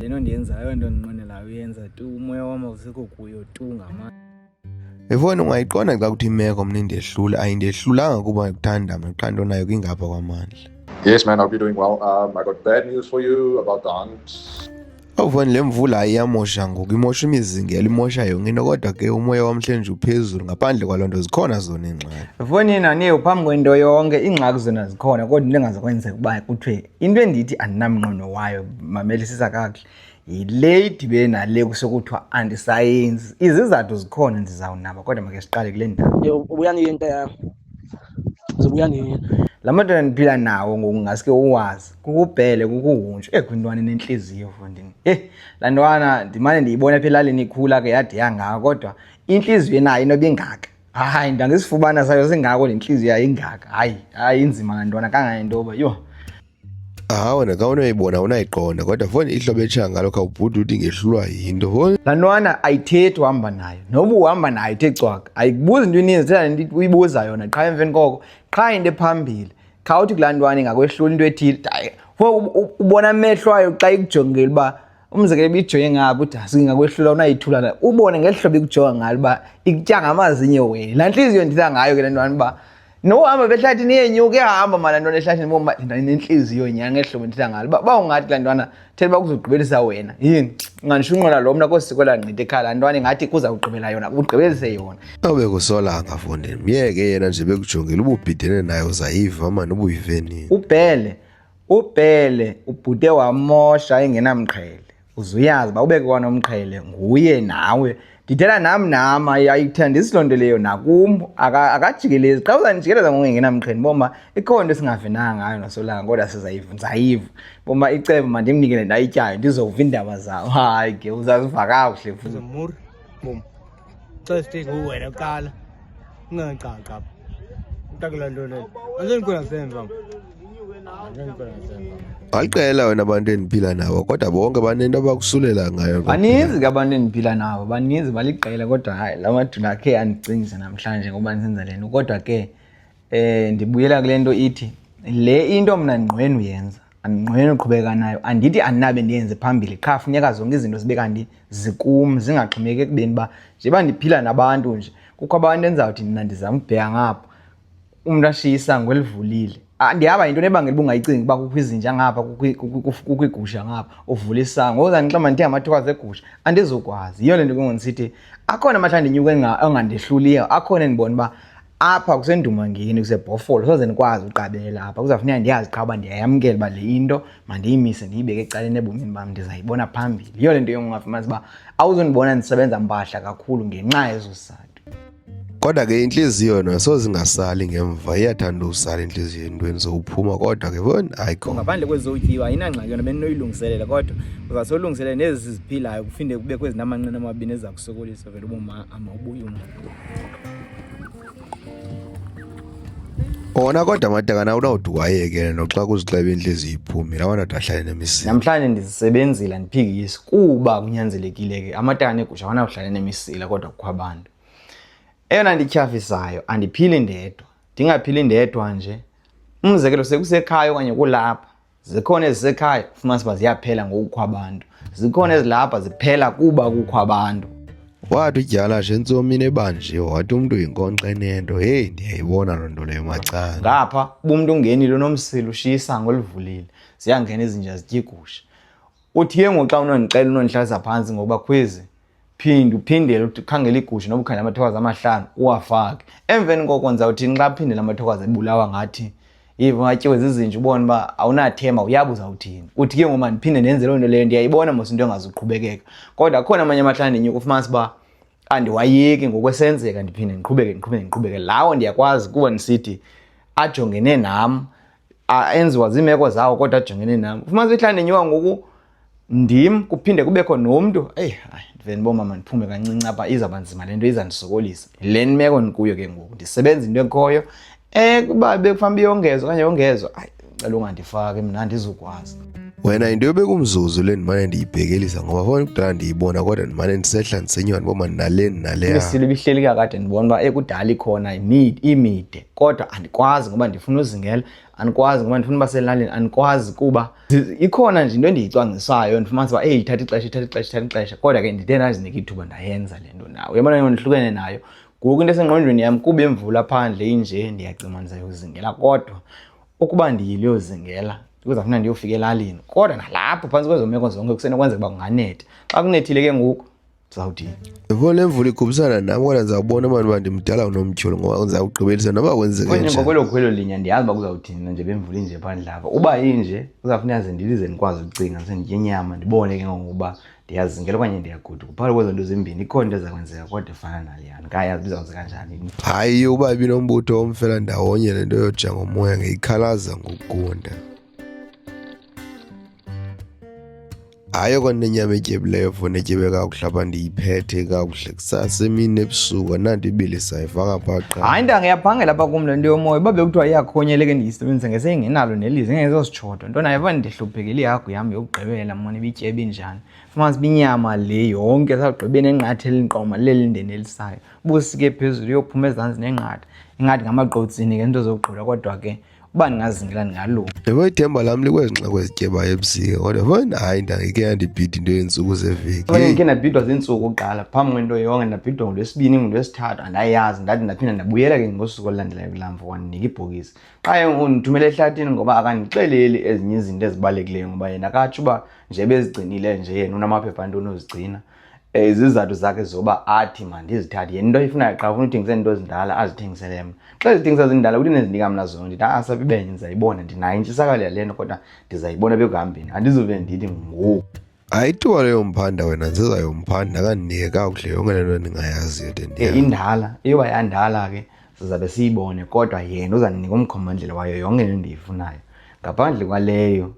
lento ndiyenzayo nto ndinqwenelayo uyenza tu umoya wam awusekho kuyo tu ngamanye. Yabona ungayiqonda xa kuthi imeko mna indehlula ayindehlulanga kuba ngikuthanda mna qha nto nayo kingapha kwamandla. Yes, man, I hope you're doing well. I got bad news for you about the hunt. Awuvoni le mvula iyamosha ngoku imosha imizingelo imosha yonke into kodwa ke umoya wamhle nje uphezulu ngaphandle kwaloo nto zikhona zona iingxaki. Foni nani uphambi kwento yonke iingxaki zona zikhona kodwa into engazokwenzeka uba kuthiwe into endithi andinamnqono wayo mamelisisa kakuhle yile idibene nale kusokuthiwa antisayensi. Izizathu zikhona ndizawunaba kodwa make siqale kule ndawo. Ubuya nini into yakho? Uzobuya nini? La madoda ndiphila nawo ngoku ngaske uwazi kukubhele kukuhuntshu ekwintwana nenhliziyo fondini. La ntwana ndimane ndiyibona pha elalini ikhula ke yade yangaka kodwa inhliziyo nayo inoba ingaka. Hayi ndangesifubana sayo singako le nhliziyo ayingaka. Hayi inzima ngantwana kangangentoba yho. Wena ka unoyibona unayiqonda kodwa foni ihlobo etshaya ngalo khawubhuda uthi ngehlulwa yinto foni. La ntwana ayithethi uhamba nayo noba uhamba nayo ithe cwaka ayikubuzi into eninzi thina uyibuza yona qha emveni koko qha into ephambili khawuthi kulaa ntwana ingakwehlula into ethile ubona amehlo ayo xa ikujongile uba umzekelo ibijonge ngapha uthi singakwehlula unayithula ubone ngeli hlobo ikujonga ngalo uba ikutya ngamazinyo wena. Laa nhliziyo ndithetha ngayo ke le ntwana uba nohamba behlathini yenyuka ehamba mala ntwana ehlathini boma nenhliziyo nyanga ngehlobo ndithetha ngalo uba ungathi laa ntwana thela uba kuzogqibelisa wena yini ungandishunqela lo mna kosiko lanqitha ekhaya laa ntwana ingathi kuza kugqibela yona ugqibelise yona. Awube kusolanga fondini myeke yena nje bekujongile ububhidene nayo uzayiva mani ubuyive nini. Ubhele ubhude wamosha engenamqhele uzuyazi uba ubeke kwanomqhele nguye nawe ndithela nama ayithandisi loo nto leyo nakum akajikelezi xa uzandijikeleza ngokungenamqhele boma ikhona into esingavenanga ngayo nasolanga kodwa ndizayiva boma icebo mandimnikele ndayityayo ndizova iindaba zawo. Hayi ke uzaziva kakuhle futhi mur bom xa sithe nguwena kuqala ungacaca utakula nto leyo andenikhona semva Aliqela wena abantu endiphila nabo kodwa bonke banento abakusulela ngayo. Baninzi ke abantu endiphila nabo baninzi baliqela kodwa hayi la maduna akhe andicingise namhlanje ngoba ndisenza le nto kodwa ke ndibuyela kule nto ithi le into mna ndinqwena uyenza andinqwena uqhubeka nayo andithi andinabe ndiyenze phambili qha funeka zonke izinto zibe kanti zikum zingaxhomekeki ekubeni uba njeba ndiphila nabantu nje kukho abantu endizawuthi mna ndizama ubheka ngapha umntu ashiye isango elivulile. Ndihamba into nebangela uba ungayicingi uba kukho izinja ngapha kukho igusha ngapha uvula isango uzandixama ndithenga amathokazi egusha andizokwazi. Yiyo le nto ke ngondisithi akhona amahla ndinyuke engandehluliyo akhona endibona uba apha kusendumangeni kusebhofolo soze ndikwazi uqabela apha kuzawufuneka ndiyazi qha uba ndiyayamkela uba le into mandiyimise ndiyibeke ecaleni ebomini bam ndizayibona phambili. Yiyo le nto yongafumanisa uba awuzundibona ndisebenza mpahla kakhulu ngenxa yezo sizathu. Kodwa ke inhliziyo yona soze ingasali ngemva iyathanda usala inhliziyo entweni zowuphuma kodwa ke foni ayikho. Ngaphandle kwezotyiwa ayinangxaki yona beninoyilungiselela kodwa uzawusolungiselela nezi ziphilayo kufinde kube kwezinamanqina amabini eza kusokolisa vele uboma amawubuye umuntu. Ona kodwa amatakana unawuthi wayeke noxa kuzixebe inhliziyo iphume lawa nto ahlale nemisila. Namhlanje ndizisebenzile ndiphikise kuba kunyanzelekile ke amatakane egusha awanakuhlala nemisila kodwa kukho abantu. Eyona ndityhafisayo andiphili ndedwa ndingaphili ndedwa nje umzekelo sekusekhaya okanye kulapha zikhona ezisekhaya ufumanisa uba ziyaphela ngokukho abantu zikhona ezilapha ziphela kuba kukho abantu. Wathi utyala nje entsomini ebanjiwe wathi umntu uyinkonxa enento heyi ndiyayibona loo nto leyo macala. Ngapha uba umntu ungenile unomsila ushiya isango livulile ziyangena izinja zitya igusha uthi ke ngoku xa unondixela unondihlalisa phantsi ngoba khwezi uphindele ukhangela igusha noba ukhangela amathokazi amahlanu uwafake emveni koko ndizawuthini xa phindela amathokazi ebulawa ngathi yiva ungatyiwe zizinja ubone uba awunathemba uyabe uzawuthini uthi ke ngoba ndiphinde ndenze loo nto leyo ndiyayibona mos into engazuqhubekeka kodwa akhona amanye amahlanu ndinyuka ufumanisa uba andiwayeki ngokwesenzeka ndiphinde ndiqhubeke lawo ndiyakwazi kuba ndisithi ajongene nam enziwa ziimeko zawo kodwa ajongene nam ufumanisa ihlanu ndinyuka ngoku ndim kuphinde kubekho nomntu ndivele ndibomama ndiphume kancinci apha izawuba nzima le nto izandisokolisa le meko ndikuyo ke ngoku ndisebenza into ekhoyo kuba bekufanele iyongezwa okanye yongezwa cela ungandifaki mna andizukwazi. wena into yobekumzuzu le ndimane ndiyibhekelisa ngoba fona kudala ndiyibona kodwa ndimane ndisehla ndisenywa ndiboma naleni naleya Isilo bihleli kakade ndibona uba ekudala ikhona imide kodwa andikwazi ngoba ndifuna uzingela, andikwazi ngoba ndifuna uba selalini, andikwazi kuba ikhona nje into endiyicwangcisayo ndifumana uba ithatha ixesha kodwa ke ndide ndazinika ithuba ndayenza le nto nawe. Uyabona ndihlukene nayo ngoku into esengqondweni yam kuba imvula phandle inje ndiyacima ndizayozingela kodwa ukuba ndiyiliyozingela kuzafuna ndiyofika elalini kodwa nalapho phantsi kwezo meko zonke kusenokwenzeka uba kunganetha. Xa kunethile ke ngoku ndizawuthini? Yebo le mvula ikhuphisana nami kodwa ndizawubona abantu uba ndimdala unomtyholo ngoba ndizawugqibelisa noba kwenzeke nje. Ngokwelo khwelo linye ndiyazi uba kuzawuthini nje bemvula inje phandle apha. Uba inje kuzawufuna yaze ndilize ndikwazi ukucinga senditye inyama ndibone ke ngokuba ndiyazingela okanye ndiyaguduka. Phakathi kwezo nto zimbini ikhona into ezakwenzeka kodwa efana naleyana ngayazi bizawuzenza kanjani. hayi uba ibinombutho womfela ndawonye le nto yoja ngomoya ngeyikhalaza ngokugunda. hayi kona nenyama etyebileyo fona etyebe kakuhle apha ndiyiphethe kakuhle kusasa emini ebusuku nanto ibilisayo faka phaa qha. Hayi ntanga iyaphangela apha kum le nto yomoya uba bekuthiwa iyakhonyele ke ndiyisebenzise ngeseyingenalo nelize ngezositshoto nto nayo eva ndihluphekile ihagu yam yokugqibela mona ibityebe injani fumanisa uba inyama le yonke sagqibe nenqathe elinqoma lelindeni elisayo busike phezulu yophuma ezantsi nenqatha ingathi ngamagqotsini ke nto zokugqibela kodwa ke uba ndingazingela ndingalunga. Yebo ithemba lami likwezi nxako ezityebayo ebusika kodwa fona hayi ndangeke yandibhida into yeentsuku zeveki. Ndikhe ndabhidwa ziintsuku kuqala phambi kwento yonke ndabhidwa ngolwesibini ngolwesithathu andayazi ndathi ndaphinda ndabuyela ke ngosuku olulandelayo kulaa mfo wandinika ibhokisi. Xa undithumela ehlathini ngoba akandixeleli ezinye izinto ezibalulekileyo ngoba yena katsho uba nje bezigcinile nje yena unamaphepha antoni ozigcina. Izizathu zakhe zoba athi mandizithathe yena into ayifunayo xa ufuna uthengisa into ezindala azithengisele mna. Xa zithengisa zindala ukuthi nezinika mna zona ndithi asabibenye ndizayibona ndinayo intshisakalo yale nto kodwa ndizayibona bekuhambeni andizuve ndithi ngoku. hayi ithiwa leyo mphanda wena ndizayomphanda akandinike kakuhle yonke le nto ndingayaziyo indala iyoba yandala ke sizabe siyibone kodwa yena uzandinika umkhomandlela wayo yonke le ndiyifunayo. Ngaphandle kwaleyo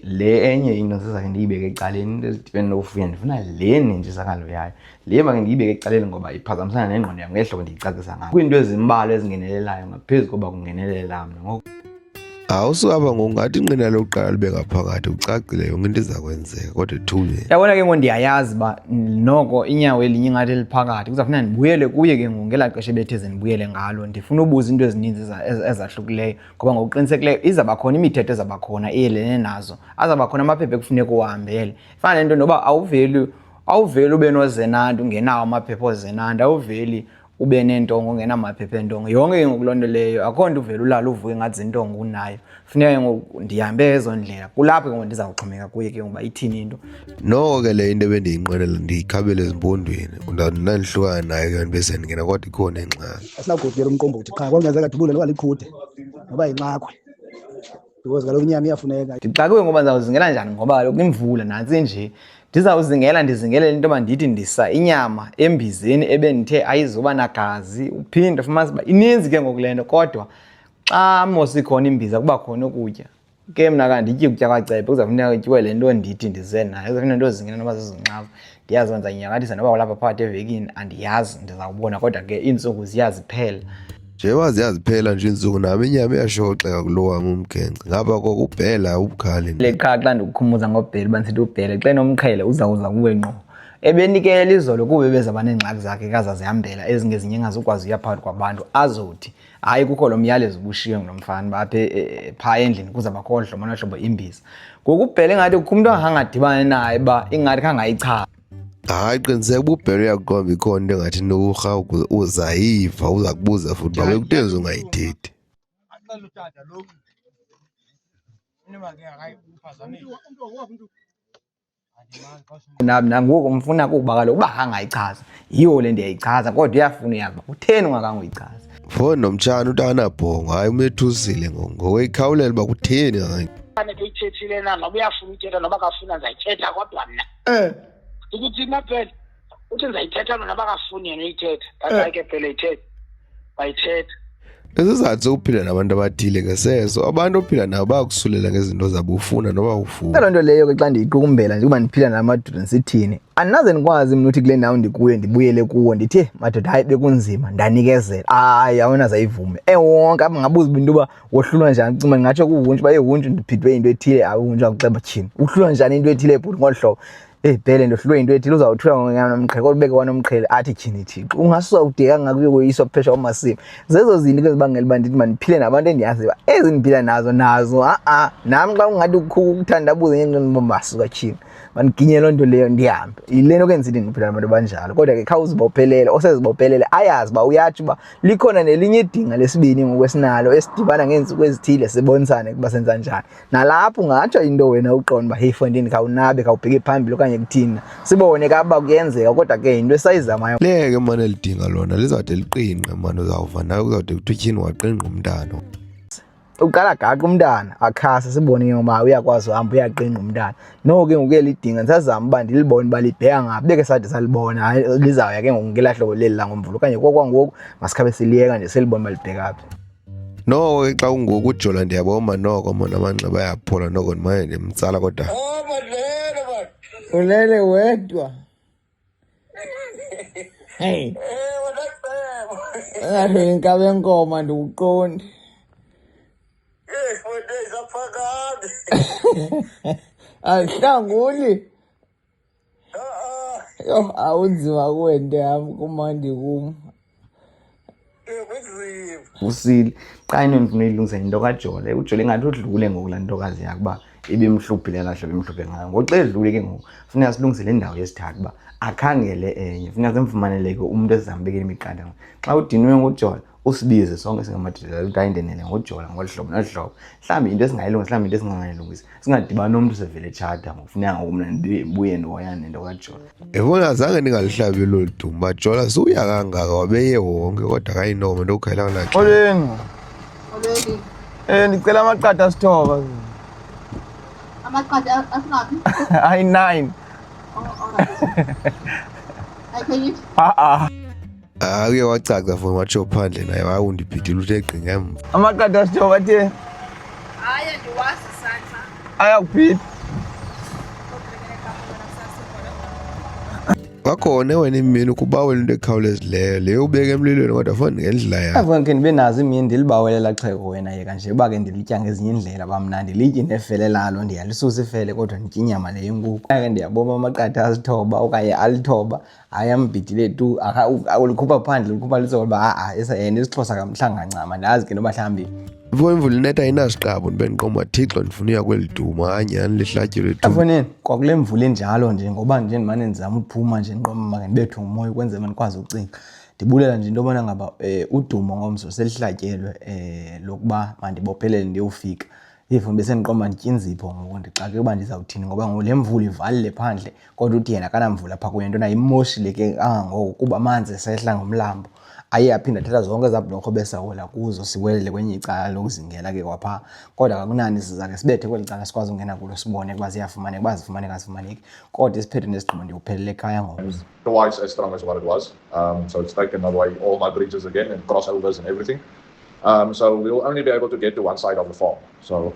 le enye into sizake ndiyibeke ecaleni into ezidibene nokufuya ndifuna le nentshisakalo yayo le make ndiyibeke ecaleni ngoba iphazamisana nengqondo yam ngehlobo ndiyicacisa ngayo. Kwiinto ezimbalwa ezingenelelayo ngaphezu koba kungenelela mna ngoku. Awusukapha ngoku ngathi inqina lokuqala libe ngaphakathi ucacile yonke into izakwenzeka kodwa ethule. Yabona ke ngoku ndiyayazi uba noko inyawo elinye ingathi eliphakathi kuzawufuna ndibuyele kuye ke ngoku ngelaa xesha ebetheze ndibuyele ngalo. Ndifuna ubuza into ezininzi ezahlukileyo ngoba ngokuqinisekileyo izawuba khona imithetho ezawuba khona eyelene nazo. Azawuba khona amaphepha ekufuneka uwahambele. Ifana nento noba awuveli ube nozenanto ungenawo amaphepha ozenanto, awuveli ube nentongo ungenamaphepha entongo. Yonke ke ngoku loo nto leyo akho nto uvele ulala uvuke ngathi zintongo unayo. Funeka ke ngoku ndihambe ezo ndlela kulapho ke ngoku ndizawuxhomeka kuye ke ngoba ithini into. Noko ke le into ebendiyinqwenela ndiyikhabele ezimpondweni ndandihlukana nayo ke ndibe sendingena kodwa ikhona engxaki. Asinagudiyela umqombothi qha kwangenzeka dubule noba likhude noba inxakwe because kaloku inyama iyafuneka. Ndixakwe ngoba ndizawuzingela njani ngoba kaloku imvula nantsi nje ndizawuzingela ndizingelele into yoba ndithi ndisa inyama embizeni ebendithe ayizuba nagazi uphinde fumanise uba ininzi ke ngoku le nto kodwa xa mos ikhona imbiza kuba khona ukutya. Ke mna kandityi ukutya kwacephe kuzawufuneka kutyiwe le nto ndithi ndize nayo kuzawufuneka into zingena noba zizinxavu ndiyazi uba ndizanyakatisa noba kulapha phakathi evekini andiyazi ndizawubona kodwa ke iintsuku ziyaziphela. Njengoba ziyaziphela nje iintsuku nami inyama iyashoxeka kulo wam umkhenkce ngapha kokubhela ubukhali. Le qha xa ndikukhumbuza ngobhela uba ndisithi ubhele xa enomqhele uzawuza kuwe ngqo. Ebenikele izolo kuba ebezaba neengxaki zakhe kazazihambela ezingezinye engazukwazi uya phakathi kwabantu azothi hayi kukho lo myalezo ubushiwe ngulo mfana uba apha phaa endlini kuzawuba kho hlobo nohlobo imbiza. Ngoku ubhele ngathi kukho umntu angangadibani naye uba ingathi khangayichaza. hayi qiniseka uba ubhele uyakuqomba ikhona into engathi nokurha uzayiva uza kubuza futhi uba bekutenza ungayithethi. Nangoku mfuna kuba kaloku uba kangayichaza yiyo le ndiyayichaza kodwa uyafuna uyazi uba kutheni ungakhange uyichaze. Foni nomtshana uthi akanabhongo hayi umethusile ngokweyikhawulela uba kutheni fanele uyithethile na noba uyafuna uthetha noba kafuna ndizayithetha kodwa mna ukuthi maphela uthi ndizayithetha noba kafuni yena uyithetha hayi ke phela ithetha bayithetha. Isizathu sokuphila nabantu abathile ke seso abantu ophila nabo bayakusulela ngezinto zabo ufuna noba ufuna. Loo nto leyo ke xa ndiyiqukumbela nje kuba ndiphila namadoda sithini andinaze ndikwazi mna uthi kule ndawo ndikuyo ndibuyele kuwo ndithi madoda hayi bekunzima ndanikezela hayi awunaze ayivume wonke abangabuza into yoba wohlulwa njani cima ndingatsho kuwuntshi uba iwuntshi ndiphithwe into ethile awuntshi akuxeba tyhini uhlulwa njani into ethile bhuti ngolu hlobo bhele ndohlulwe into ethile uzawuthula nomqhele kodwa ubeke kwanomqhele athi tyhini thixo ungasuzawudeka ngakuyo koyiswa phesha kwamasimo zezo zinto ke zibangela uba ndithi mandiphile nabantu endiyazi uba ezi ndiphila nazo nam xa ungathi ukuthandabuze ngento ndibomasuka tyhini mandiginye loo nto leyo ndihambe yile nto ke ndisithi ndiphila nabantu abanjalo kodwa ke khawuzibophelele osezibophelele ayazi uba uyatsho uba likhona nelinye idinga lesibini ngokwesinalo esidibana ngeentsuku ezithile sibonisane ukuba senza njani nalapho ungatsho into wena uqonda uba heyi fondini khawunabe khawubheke phambili okanye kuthina sibone kaba kuyenzeka kodwa ke yinto esayizamayo Leke manje elidinga lona lizawude liqinqe manje uzawuva nawe kuzawude kuthithini waqinqa umntana. uqala gaqa umntana akhasa sibone ngoba uyakwazi uhamba uyaqinqa umntana no ke ngoku lidinga ndisazama uba ndilibone uba libheka ngaphi beke sathi salibona hayi lizawuya ke ngoku ngelahlobo leli langomvulo okanye kokwangoku masikhabe siliyeka nje selibone uba libheka phi. Noko ke xa ungoku ujola ndiyaboma noko mona amanxeba ayaphola noko ndimane ndimtsala kodwa ulele wedwa hey ngathi inkabe enkoma ndikuqondi ahlanguli yo awunzima kuwente yami kumandi kum usile xa into ndifuna uyilungisa into kajole ujole ngathi udlule ngoku laa ntokazi yakuba ibimhluphile lahlo bimhluphe ngayo ngoxa edlule ke ngoku funeka silungise le ndawo yesithathu uba akhangele enye funeka simfumaneleke umntu ezizambekela imiqanda xa udiniwe ngujola usibize sonke singamadoda ukuthi ayindenele ngojola ngolu hlobo nolu hlobo mhlawumbi into esingayilungisa mhlawumbi into esingangayilungisa singadibani nomntu sevele tshata ngokufuneka ngoku mna ndibuye ndihoyane nento kajola. Yabona zange ndingalihlabi elo dumba jola suya kangaka wabeye wonke kodwa kayinoma into ukukhalela lakhe. Oleni ndicela amaqada asithoba amaqada asingaphi ayi-9 ayikheyithi Ake wacaca for watsho phandle naye wawundibhidile uthe gqinga emva. amaqada asithoba athe hayi ndiwazi sandla ayakuphitha Wakhona wena imini ukubawela into ekhawulezileyo leyo ubeke emlilweni kodwa foni ngendlela yakhe. Avon ke ndibe nazo imini ndilibawelela xheko wena yeka nje uba ke ndilitya ngezinye indlela bamna ndilitye nefele lalo ndiyalisusa ifele kodwa nditya inyama leyo yenkukhu ke ndiyaboma amaqatha asithoba okanye alithoba hayi ambhidile tu ulikhupha phandle ulikhupha lizola uba yena isixhosa kamhlanga ncama ndazi ke noba mhlawumbi Before imvula inetha ayinasiqabo ndibe ndiqomba thixo ndifuna uya kweli duma anyani lihlatyelwe tu. afoneni kwakule mvula enjalo nje ngoba nje ndimane ndizama ukuphuma nje ndiqomba make ndibethwe ngumoya ukwenzela ndikwazi ukucinga ndibulela nje into yobana ngaba udumo ngomso selihlatyelwe lokuba mandibophelele ndiyofika even bese ndiqomba ndityinzipho ngoku ndixake uba ndizawuthini ngoba ngole mvula ivalile phandle kodwa uthi yena kanamvula phaa kuyo into nayimoshile ke kangangoko kuba amanzi esehla ngomlambo aye aphinda thatha zonke ezaa bhlorho besawela kuzo siwelele kwenye icala lokuzingela ke kwaphaa kodwa kakunani sizake sibethe kweli cala sikwazi ungena kulo sibone ukuba ziyafumaneka uba zifumaneka azifumaneki kodwa isiphethe nesigqibo ndiyophelele ekhaya ngoku Twice as strong as what it was. So it's taken away all my bridges again and crossovers and everything. So we'll only be able to get to one side of the farm. So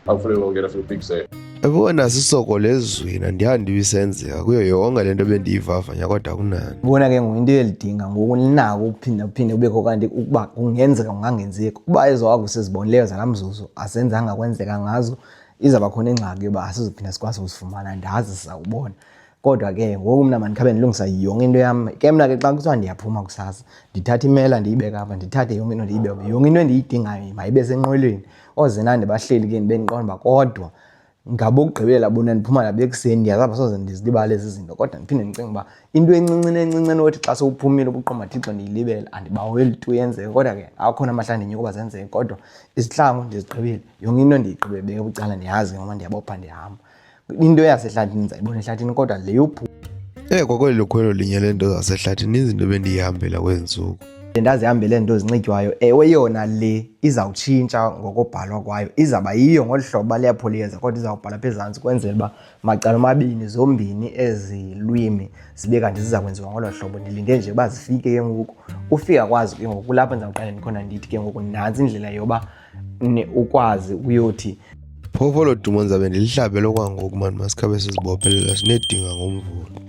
hopefully we'll get a few pigs there. Yabona sisoko lezwina ndihandi bisenzeka kuyo yonke lento bendiyivavanya kodwa kunani. Bona ke ngoyinto elidinga ngoku linako ukuphinda kubekho kanti ukuba kungenzeka kungangenzeki ukuba ezowakho sezibonileyo zalamzuzu asenzanga kwenzeka ngazo izaba khona ingxaki yoba asizophinda sikwazi ukuzifumana ndazi sizawubona kodwa ke ngoku mna mandikhabe ndilungisa yonke into yam ke mna ke xa kuthiwa ndiyaphuma kusasa ndithatha imela ndiyibeka apha ndithathe yonke into ndiyibeka yonke into endiyidingayo mayibe senqwelweni ozenandi bahleli ke ndibe ndiqonda uba kodwa ngabokugqibela bona ndiphuma nabo ekuseni ndiyazapha soze ndizilibale ezi zinto kodwa ndiphinde ndicinga uba into encinci othi xa sowuphumile ubuqomba thixo ndiyilibela andibaweli tu yenzeke kodwa ke akhona amahla ndinyuka uba zenzeke kodwa isihlangu ndizigqibile yonke into ndiyigqibebeke bucala ndiyazi ngoba ndiyabopha ndihamba into yasehlathini ndizayibona ehlathini kodwa le yophuma Kwakweli lukhwelo linye lento zasehlathini izinto bendiyihambela kwezi ntsuku. ndazihambele nto zinxitywayo ewe yona le izawutshintsha ngokubhalwa kwayo izawuba yiyo ngolu hlobo liyapholiyeza kodwa izawubhala apha ezantsi kwenzela uba macala omabini zombini ezi lwimi zibe kanti ziza kwenziwa ngolo hlobo. Ndilinde nje uba zifike ke ngoku ufika kwazi ke ngoku kulapho ndizawuqale ndikhona ndithi ke ngoku nantsi indlela yoba ukwazi ukuyothi phofu olo dumo ndizabe ndilihlabele okwangoku mani masikhabe sizibophelela sinedinga ngomvulo.